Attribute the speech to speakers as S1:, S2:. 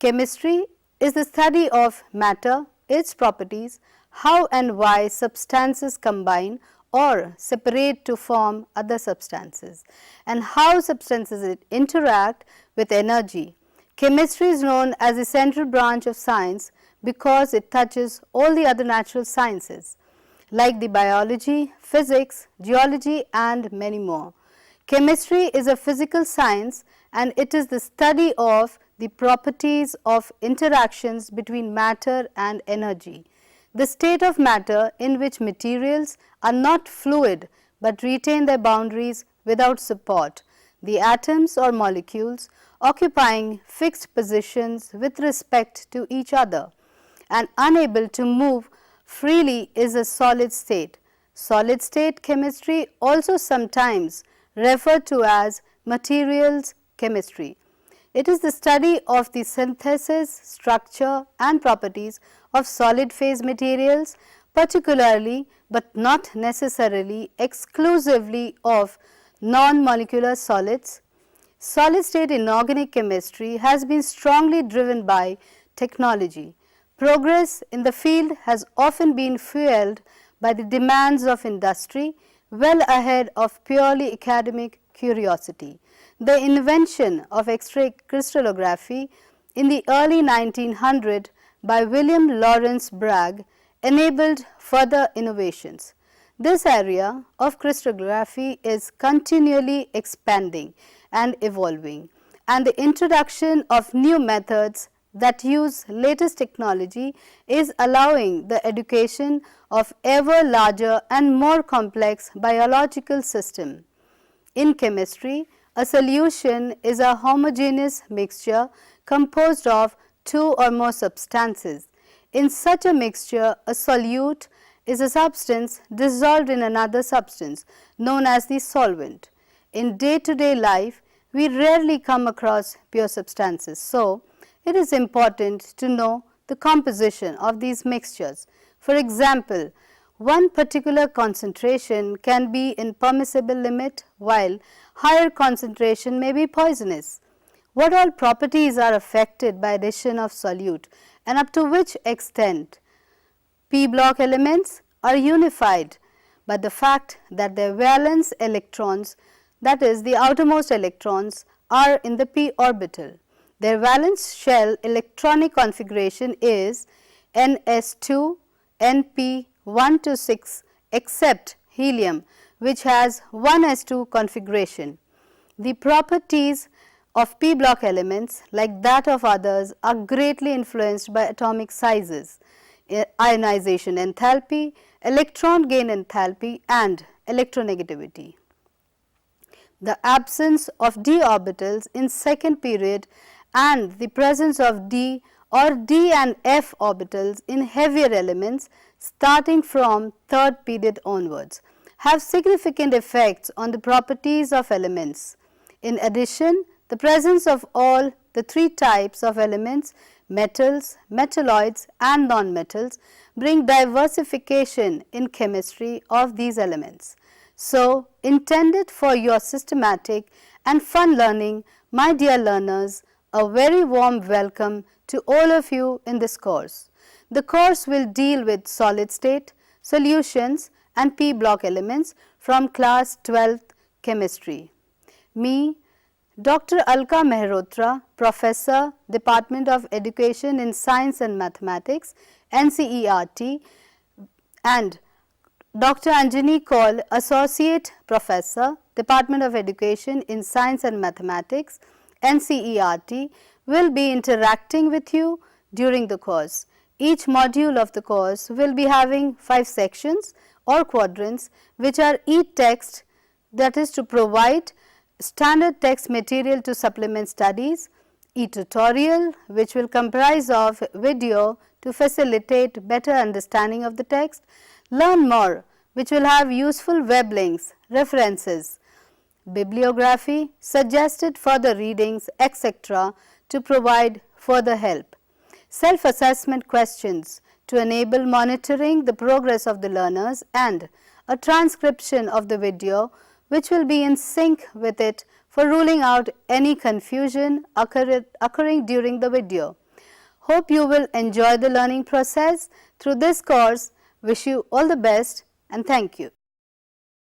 S1: Chemistry is the study of matter, its properties, how and why substances combine or separate to form other substances, and how substances interact with energy. Chemistry is known as the central branch of science because it touches all the other natural sciences like the biology, physics, geology and many more. Chemistry is a physical science and it is the study of the properties of interactions between matter and energy. The state of matter in which materials are not fluid but retain their boundaries without support, the atoms or molecules occupying fixed positions with respect to each other and unable to move freely is a solid state. Solid state chemistry, also sometimes referred to as materials chemistry. It is the study of the synthesis, structure and properties of solid phase materials, particularly but not necessarily exclusively of non-molecular solids. Solid state inorganic chemistry has been strongly driven by technology. Progress in the field has often been fueled by the demands of industry well ahead of purely academic curiosity. The invention of X-ray crystallography in the early 1900s by William Lawrence Bragg enabled further innovations. This area of crystallography is continually expanding and evolving, and the introduction of new methods that use latest technology is allowing the education of ever larger and more complex biological system. In chemistry, a solution is a homogeneous mixture composed of two or more substances. In such a mixture, a solute is a substance dissolved in another substance known as the solvent. In day-to-day life, we rarely come across pure substances. So, it is important to know the composition of these mixtures. For example, one particular concentration can be in permissible limit while higher concentration may be poisonous. What all properties are affected by addition of solute and up to which extent? P block elements are unified by the fact that their valence electrons, that is the outermost electrons, are in the p orbital. Their valence shell electronic configuration is Ns2, Np 1 to 6 except helium which has 1s2 configuration. The properties of p block elements like that of others are greatly influenced by atomic sizes, ionization enthalpy, electron gain enthalpy and electronegativity. The absence of d orbitals in second period and the presence of d or d and f orbitals in heavier elements starting from third period onwards have significant effects on the properties of elements. In addition, the presence of all the three types of elements, metals, metalloids and non-metals, bring diversification in chemistry of these elements. So, intended for your systematic and fun learning, my dear learners, a very warm welcome to all of you in this course. The course will deal with solid state, solutions and p block elements from class 12th chemistry. Me, Dr. Alka Mehrotra, Professor, Department of Education in Science and Mathematics, NCERT, and Dr. Anjani Kaul, Associate Professor, Department of Education in Science and Mathematics, NCERT, will be interacting with you during the course. Each module of the course will be having 5 sections or quadrants which are e-text, that is to provide standard text material to supplement studies, e-tutorial which will comprise of video to facilitate better understanding of the text, learn more which will have useful web links, references, bibliography, suggested further readings, etc. to provide further help. Self-assessment questions to enable monitoring the progress of the learners and a transcription of the video which will be in sync with it for ruling out any confusion occurring during the video. Hope you will enjoy the learning process through this course. Wish you all the best and thank you.